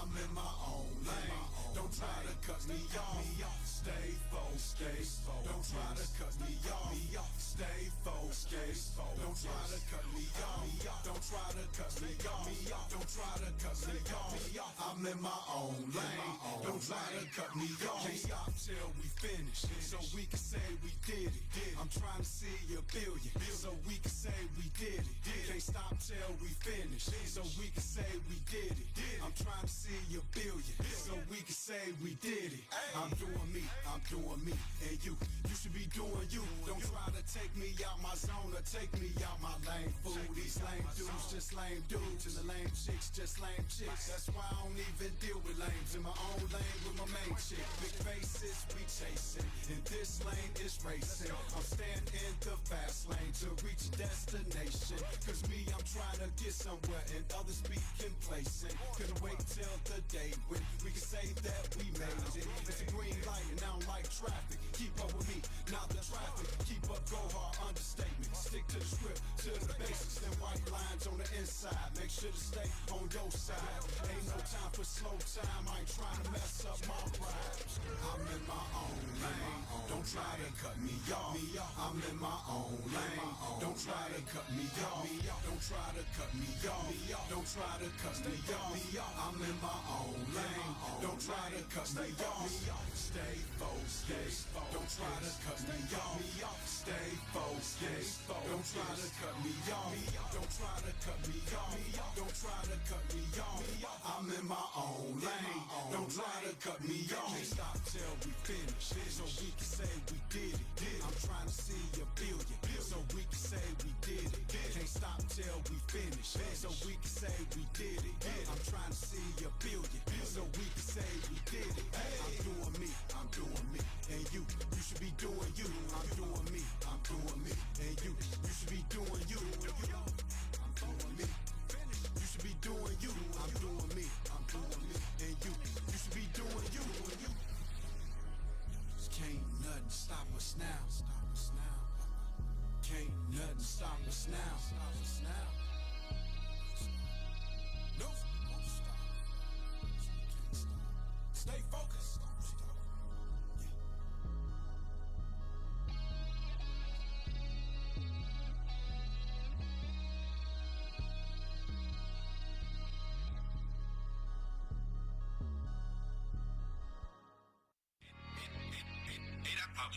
I'm in my own lane, don't try to cut me off. Stay focused, don't try to cut me off. Stay focused, don't try to cut me off. Don't try to cut me off. Don't try to cut me off. I'm in my own lane, don't try to cut me off. Can't stop till we finish, so we can say we did it. I'm trying to see a billion, so we can say we did it. Can't stop till we finish, so we can say we did it. I'm trying to see a billion, so we can say we did it. I'm doing me, and you should be doing you. Don't try to take me out my zone or take me out my lane. Fool, these lame dudes just lame dudes, and the lame chicks just lame chicks. That's why I don't even deal with lames. In my own lane with my main chick. Big faces we chasing, and this lane is racing. I'm staying in the fast lane to reach destination. Cause me, I'm trying to get somewhere, and others be complacent. Couldn't wait till the day when we can say that we made it. It's a green light and I don't like traffic. Keep up with me, not the traffic. Keep up, go hard, understatement. Stick to the script, to the basics. Then white lines on the inside. Make sure to stay on your side. Ain't no time for slow time. I ain't trying to mess up my pride. I'm in my own lane. Don't try to cut me off. I'm in my own lane. Don't try to cut me off. Don't try to cut me off. Don't try to cut me off. I'm in my own lane. Don't try to cut me off. Stay focused. Don't try to cut me off. Stay focused. Don't try to cut me off. Don't try to cut me off. Don't try to cut me off. I'm in my own lane. Don't try to cut me off. Can't stop till we finish, so we can say we did it. I'm trying to see a billion, so we can say we did it. Can't stop till we finish, so we can say we did it. I'm trying to see a billion, so we can say we did it. I'm doing me, and you should be doing you. I'm doing me, and you should be doing you. I'm doing me, you should be doing you. I'm doing me, and you should be doing you. Can't nothing stop us now. Can't nothing stop us now. No, won't stop. Stay focused.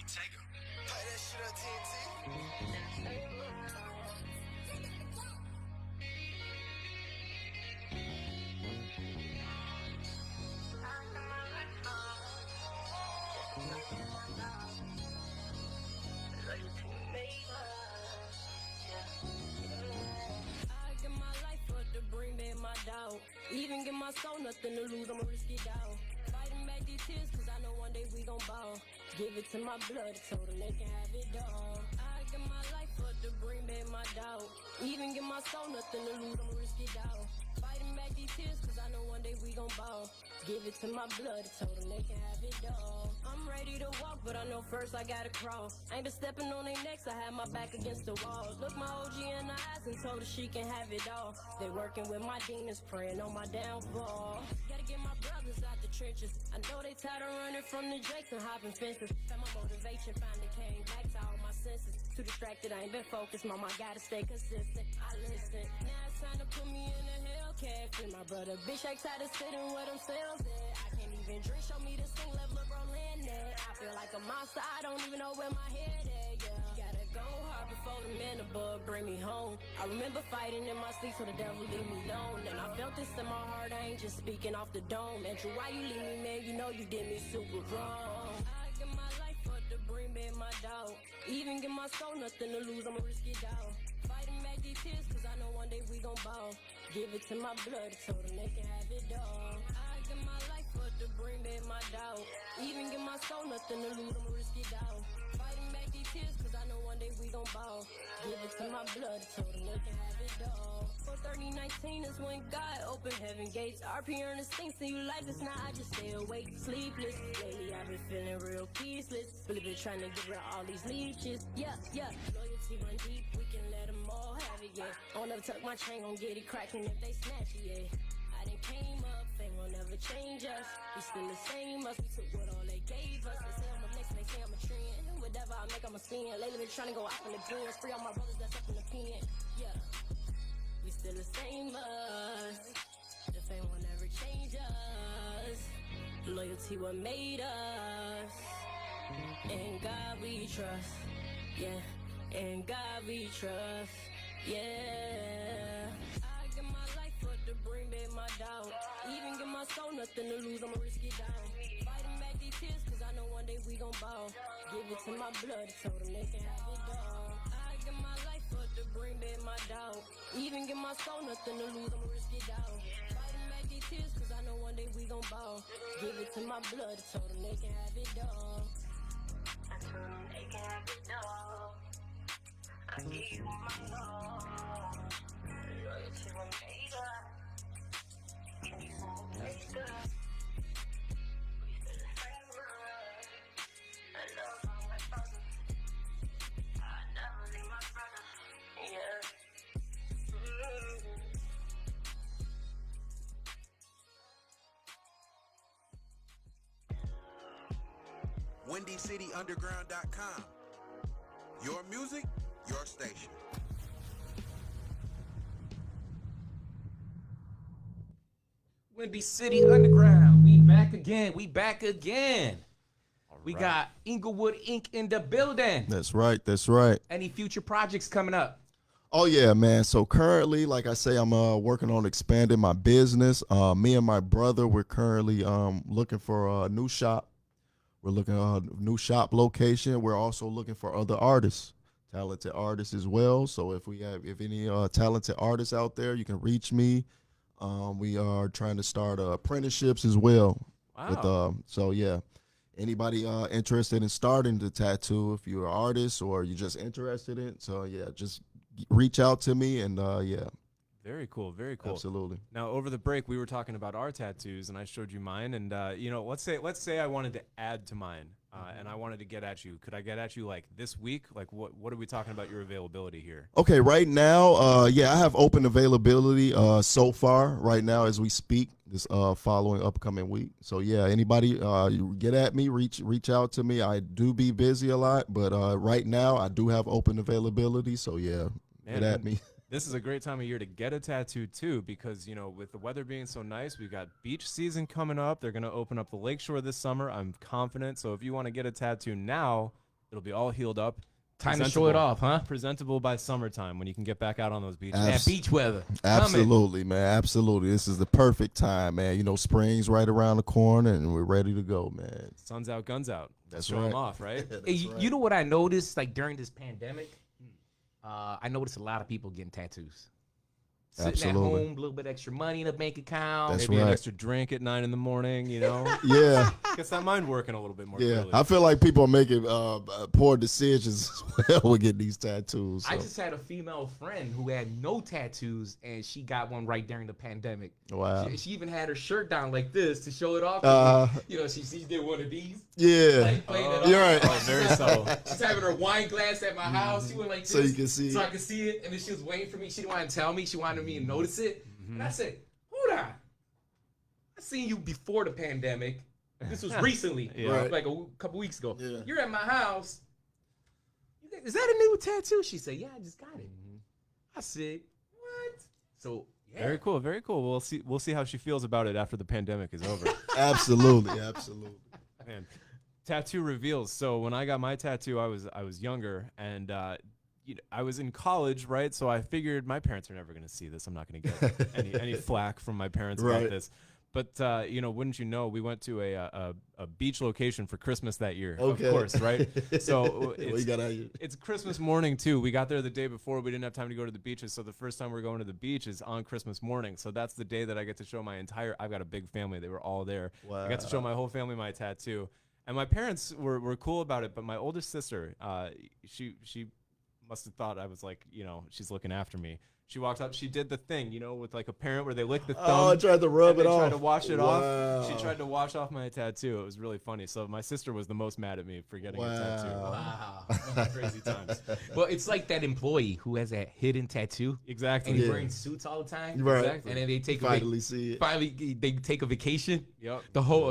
Take him. Play that shit on TNT. I give my life up to bring back my dog. Even give my soul nothing to lose, I'ma risk it out. Fighting back these tears, cause I know one day we gon' ball. Give it to my blood, so them they can have it all. I give my life up to bring back my dog. Even give my soul nothing to lose, I'ma risk it out. Fighting back these tears, cause I know one day we gon' ball. Give it to my blood, so them they can have it all. I'm ready to walk, but I know first I gotta crawl. I ain't been stepping on their necks, I had my back against the wall. Look my OG in the eyes and told her she can have it all. They working with my demons, praying on my downfall. Gotta get my brothers out the trenches. I know they tired of running from the Jakes and hopping fences. Found my motivation. revelation. Finally came back to all my senses. Too distracted, I ain't been focused. Mama, gotta stay consistent. I listen. Now it's time to put me in a Hellcat. Feel my brother, bitch, I tired of sitting where them cells at. I can't even drink. Show me the same level of land at. I feel like a monster. I don't even know where my head at. Yeah, gotta go hard before the man above bring me home. I remember fighting in my sleep so the devil leave me alone. And I felt this in my heart. I ain't just speaking off the dome. Andrew, why you leave me, man? You know you did me super wrong. I give my life up to bring back my dog. Even give my soul nothing to lose. I'ma risk it all. Fighting back these tears, cause I know one day we gon' ball. Give it to my blood, so them they can have it all. I give my life up to bring back my dog. Even give my soul nothing to lose. I'ma risk it all. Fighting back these tears, cause I know one day we gon' ball. Give it to my blood, so them they can have it all. For 3019 is when God opened heaven gates. RP earn the stinks to you life, it's not, I just stay awake, sleepless. Lately I've been feeling real peaceless. Really been trying to get rid of all these leeches. Yeah, loyalty run deep, we can let them all have it, yeah. I'll never tuck my chain, gon' get it cracking if they snatch it, yeah. I done came up, fame will never change us. We still the same us, we took what all they gave us. They say I'm a next, they say I'm a trend. Whatever I make, I'm a sin. Lately been trying to go out in the dreams. Free all my brothers that's up in the pen, yeah. We still the same us. The fame will never change us. Loyalty what made us. In God we trust. Yeah. In God we trust. Yeah. I give my life up to bring back my dog. Even give my soul nothing to lose. I'ma risk it down. Fighting back these tears, cause I know one day we gon' ball. Give it to my blood, so them they can have it all. I give my life up to bring back my dog. Even give my soul nothing to lose, I'ma risk it down. Fighting back these tears, cause I know one day we gon' ball. Give it to my blood, so them they can have it all. I told them they can have it all. I give you my love. Loyalty will make us. Can you hold me good? We still the same love. I love all my brothers. I never leave my brothers. Yeah. WindyCityUnderground.com. Your music, your station. Windy City Underground. We back again. We back again. We right. got Inglewood Inc. in the building. That's right. That's right. Any future projects coming up? Oh yeah, man. So currently, like I say, I'm working on expanding my business. Me and my brother, we're currently looking for a new shop. We're looking at a new shop location. We're also looking for other artists, talented artists as well. So if any talented artists out there, you can reach me. We are trying to start apprenticeships as well. Wow. With, so yeah, anybody interested in starting the tattoo, if you're an artist or you're just interested in it, so yeah, just reach out to me and yeah. Very cool. Very cool. Absolutely. Now, over the break, we were talking about our tattoos, and I showed you mine. And let's say I wanted to add to mine, and I wanted to get at you. Could I get at you like this week? Like, what are we talking about your availability here? Okay, right now, yeah, I have open availability so far right now as we speak. This following upcoming week. So yeah, anybody you get at me, reach out to me. I do be busy a lot, but right now I do have open availability. So yeah, get at me. This is a great time of year to get a tattoo too, because with the weather being so nice, we've got beach season coming up. They're going to open up the lakeshore this summer. I'm confident. So if you want to get a tattoo now, it'll be all healed up. Time to show it off, huh? Presentable by summertime when you can get back out on those beaches. That beach weather. Absolutely, man. Absolutely. This is the perfect time, man. Spring's right around the corner and we're ready to go, man. Sun's out, guns out. That's Show right. them off, right? Hey, you know what I noticed like during this pandemic? I noticed a lot of people getting tattoos. Sitting Absolutely. at home, a little bit extra money in the bank account. That's Maybe an right. extra drink at 9 a.m, Yeah. Gets that mind working a little bit more Yeah. clearly. I feel like people are making poor decisions as well with getting these tattoos. I so. just had a female friend who had no tattoos, and she got one right during the pandemic. Wow. She even had her shirt down like this to show it off. She did one of these. Yeah. Like, playing it You're off. right. Oh, very subtle. She's having her wine glass at my house. She went like this, So you can see so it. I could see it. And then she was waiting for me. She didn't want to tell me. She wanted me to notice it. And I said, "Hold on. I seen you before the pandemic. This was recently, Yeah. like a couple weeks ago. Yeah. You're at my house. Is that a new tattoo? She said, yeah, I just got it. I said, what? So, yeah. Very cool, very cool. We'll see how she feels about it after the pandemic is over. Absolutely, absolutely. Man, tattoo reveals. So when I got my tattoo, I was younger, and I was in college, right? So I figured my parents are never going to see this. I'm not going to get any flack from my parents Right. about this. But wouldn't you know, we went to a beach location for Christmas that year. Okay. Of course, right? So Well, you got out here. it's Christmas morning too. We got there the day before. We didn't have time to go to the beaches. So the first time we're going to the beach is on Christmas morning. So that's the day that I get to show my I've got a big family. They were all there. I got to show my whole family my tattoo. And my parents were cool about it. But my oldest sister, she must have thought I was like, she's looking after me. She walked up. She did the thing, with like a parent where they lick the thumb. Oh, I tried to rub and it they off. tried to wash it off. Wow. She tried to wash off my tattoo. It was really funny. So my sister was the most mad at me for getting a tattoo. Wow. Crazy times. Well, it's like that employee who has that hidden tattoo. Exactly. And he's Yeah. wearing suits all the time. Right. Exactly. And then they take Finally see it. Finally, they take a vacation. Yep. The whole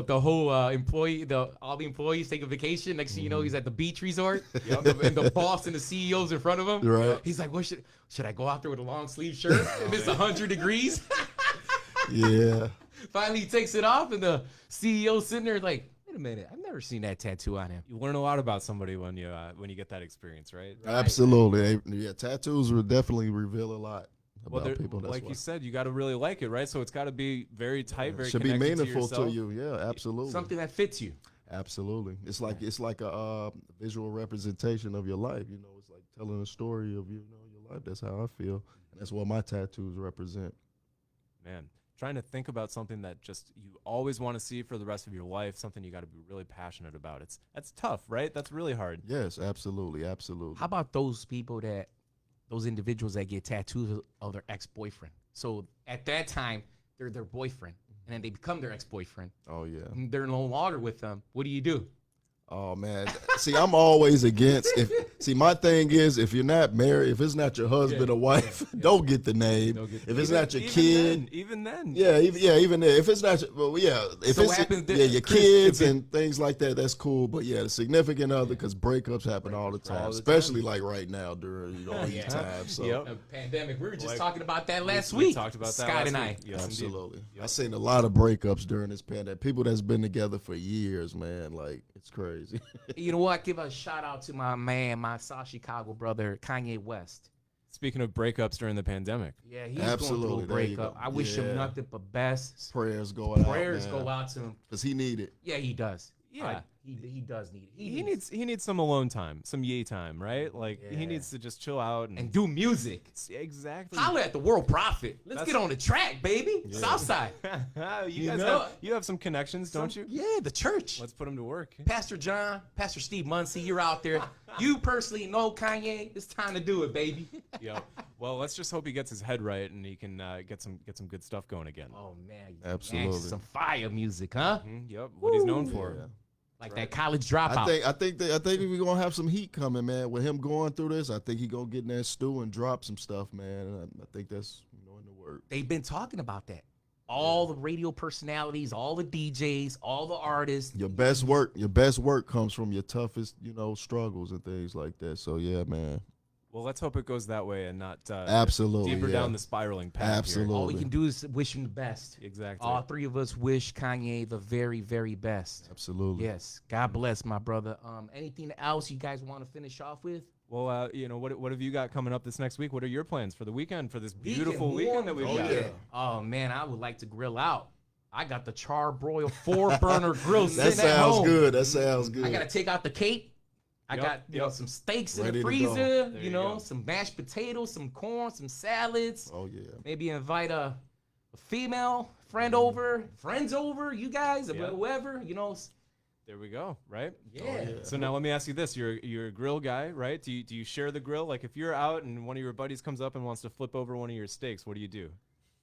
employee, all the employees take a vacation. Next thing you know, he's at the beach resort. Yep. And the boss and the CEO's in front of him. Right. He's like, "What should I go out there with a long sleeve shirt? If it's 100 degrees?" Yeah. Finally, he takes it off, and the CEO's sitting there like, "Wait a minute, I've never seen that tattoo on him." You learn a lot about somebody when you get that experience, right? Absolutely. Yeah, tattoos will definitely reveal a lot about Well, people. That's like why. you said, you got to really like it, right? So it's got to be very tight, very should be connected meaningful to, yourself. you. Yeah, absolutely. Something that fits you. Absolutely. It's like a visual representation of your life. It's like telling a story of your life. That's how I feel, and that's what my tattoos represent. Man, trying to think about something that just you always want to see for the rest of your life, something you got to be really passionate about. That's tough, right? That's really hard. Yes, absolutely, absolutely. How about those individuals that get tattoos of their ex-boyfriend? So at that time, they're their boyfriend, and then they become their ex-boyfriend. Oh yeah. And they're no longer with them. What do? Oh man. See, I'm always against my thing is if you're not married, if it's not your husband or wife, don't get the name. If it's not your kid. Even then. Yeah, even there. If it's not, if So it's what happens your Chris, kids if it- and things like that, that's cool. But yeah, the significant other, because breakups happen all the time, especially like right now during these times. So Yep. A pandemic. We were just Like, talking about that last we week. talked about that Scott last and I. week. Yes, indeed. absolutely, I seen a lot of breakups during this pandemic. People that's been together for years, man, like it's crazy. You know what? Give a shout out to my man, my South Chicago brother, Kanye West. Speaking of breakups during the pandemic. Yeah, he's Absolutely, going through a there you breakup. go. I wish Yeah. him nothing but best. Prayers go out. Prayers go out to him. because he needed. Yeah, he does. Yeah. He does need it. He needs some alone time, some yay time, right? Like Yeah. he needs to just chill out and and do music. exactly. Holler at the World Prophet. Let's That's- get on the track, baby. Southside. you You guys know- have some connections, don't you? Yeah, the church. Let's put them to work. Pastor John, Pastor Steve Muncie, you're out there. You personally know Kanye. It's time to do it, baby. Yep. Well, let's just hope he gets his head right and he can get some good stuff going again. Oh man, Absolutely. Some fire music, huh? Yep. What he's known for. Yeah. Like that college dropout. I think we're gonna have some heat coming, man. With him going through this, I think he gonna get in that stew and drop some stuff, man. And I think that's in the work. They've been talking about that. All the radio personalities, all the DJs, all the artists. Your best work comes from your toughest, struggles and things like that. So yeah, man. Well, let's hope it goes that way and not Absolutely, deeper yeah. down the spiraling path. here. Absolutely. All we can do is wish him the best. Exactly. All three of us wish Kanye the very, very best. Absolutely. Yes. God bless my brother. Anything else you guys want to finish off with? Well, what have you got coming up this next week? What are your plans for the weekend, for this beautiful weekend that we've Oh, got? yeah. Oh man, I would like to grill out. I got the charbroil 4-burner grill That sitting at home. sounds good. That sounds good. I gotta take out the cape. I Yep, got yep. some steaks in Ready the to go. freezer. There You you know, go. some mashed potatoes, some corn, some salads. Oh yeah. Maybe invite a female friends over. You guys, Yeah. whoever. You know. There we go. Right. Yeah. So now let me ask you this: you're a grill guy, right? Do you share the grill? Like if you're out and one of your buddies comes up and wants to flip over one of your steaks, what do you do?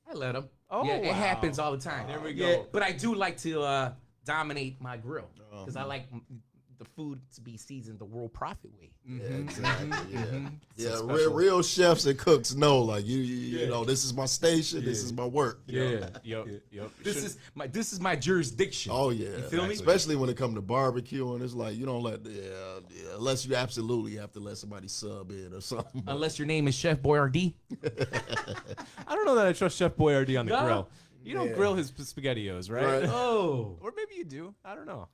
I let them. Oh, yeah, it wow. happens all the time. There we Yeah, go. but I do like to dominate my grill because I like the food to be seasoned the World Profit way. Yeah, exactly. Yeah, real chefs and cooks know, like you know, this is my station, this is my work. Yep. This is my jurisdiction. Oh yeah, You feel me? especially when it comes to barbecue, and it's like you don't let, unless you absolutely have to let somebody sub in or something. Unless your name is Chef Boyardee. I don't know that I trust Chef Boyardee on the No? grill. You don't grill his SpaghettiOs, right? Right. Oh, Or maybe you do. I don't know.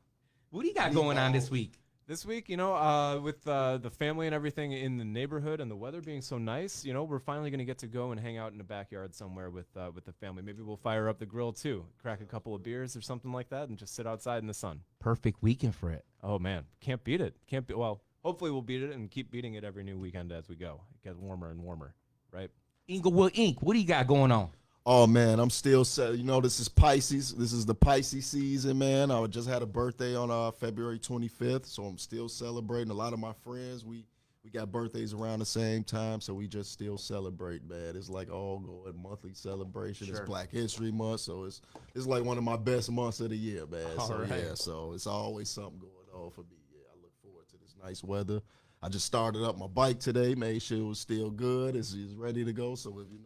what do you got going on this week? This week, with the family and everything in the neighborhood and the weather being so nice, we're finally going to get to go and hang out in the backyard somewhere with the family. Maybe we'll fire up the grill too, crack a couple of beers or something like that, and just sit outside in the sun. Perfect weekend for it. Oh man, can't beat it. Well, hopefully we'll beat it and keep beating it every new weekend as we go. It gets warmer and warmer, right? Inglewood Inc. What do you got going on? Oh man, I'm still set. This is Pisces. This is the Pisces season, man. I just had a birthday on February 25th, so I'm still celebrating. A lot of my friends, we got birthdays around the same time, so we just still celebrate, man. It's like all going monthly celebration. It's Black History Month, so it's like one of my best months of the year, man. So it's always something going on for me. Yeah, I look forward to this nice weather. I just started up my bike today, made sure it was still good. It's ready to go. So if the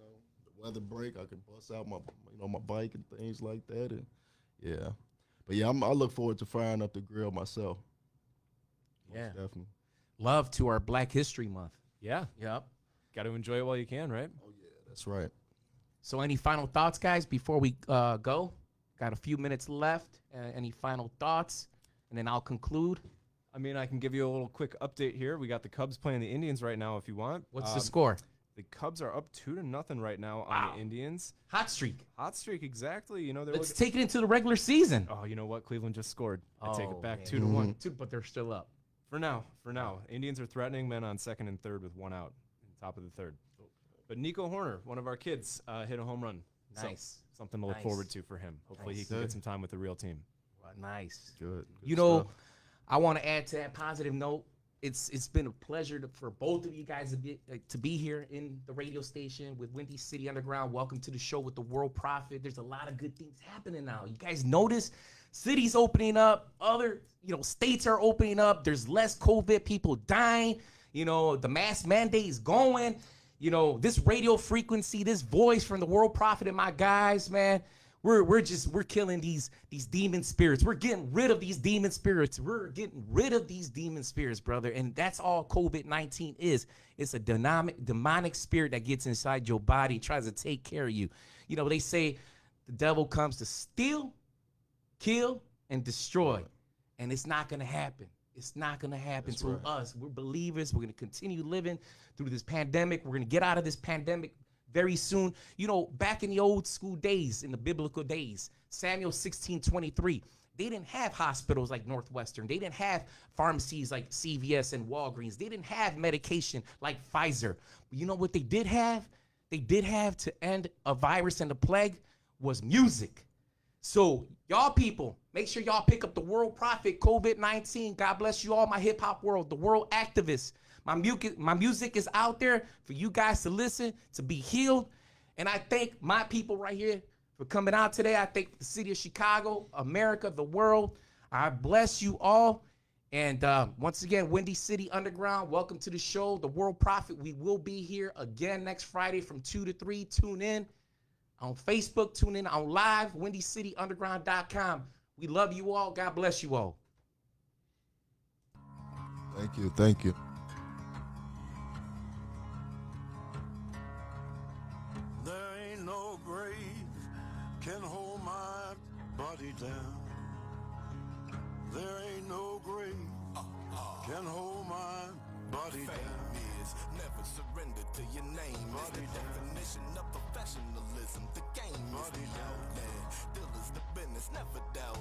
weather break, I can bust out my my bike and things like that. And but I look forward to firing up the grill myself. Yeah. Most definitely. Love to our Black History Month. Yeah, Yep. got to enjoy it while you can, right? Oh yeah, that's right. So any final thoughts, guys, before we go? Got a few minutes left. Any final thoughts? And then I'll conclude. I mean, I can give you a little quick update here. We got the Cubs playing the Indians right now if you want. What's the score? The Cubs are up 2-0 right now Wow. on the Indians. Hot streak. Hot streak, exactly. They're Let's take it into the regular season. Oh, you know what? Cleveland just scored. I take it back man. 2-1. But they're still up. For now. Indians are threatening men on second and third with one out in the top of the third. But Nico Horner, one of our kids, hit a home run. Nice. So, something to look Nice. forward to for him. Hopefully he can get some time with the real team. Nice. Good. I want to add to that positive note. It's been a pleasure for both of you guys to be here in the radio station with Windy City Underground. Welcome to the show with the World Prophet. There's a lot of good things happening now. You guys notice cities opening up, other states are opening up. There's less COVID, people dying. The mask mandate is going. This radio frequency, this voice from the World Prophet and my guys, man. We're killing these demon spirits. We're getting rid of these demon spirits. We're getting rid of these demon spirits, brother. And that's all COVID-19 is. It's a demonic spirit that gets inside your body, tries to take care of you. They say the devil comes to steal, kill, and destroy. And it's not going to happen. It's not going to happen to us. We're believers. We're going to continue living through this pandemic. We're going to get out of this pandemic very soon. Back in the old school days, in the biblical days, Samuel 16:23, they didn't have hospitals like Northwestern. They didn't have pharmacies like CVS and Walgreens. They didn't have medication like Pfizer. But you know what they did have? They did have to end a virus and a plague was music. So y'all people, make sure y'all pick up the World Prophet COVID-19. God bless you all, my hip hop world, the world activists. My music is out there for you guys to listen, to be healed. And I thank my people right here for coming out today. I thank the city of Chicago, America, the world. I bless you all. And once again, Windy City Underground, welcome to the show, The World Prophet. We will be here again next Friday from 2 to 3. Tune in on Facebook. Tune in on live, WindyCityUnderground.com. We love you all. God bless you all. Thank you. Thank you. There ain't no grave can hold my body down. There ain't no grave can hold my body down. Never surrender to your name. It's the definition of professionalism. The game is the outland. Still is the business, never doubt.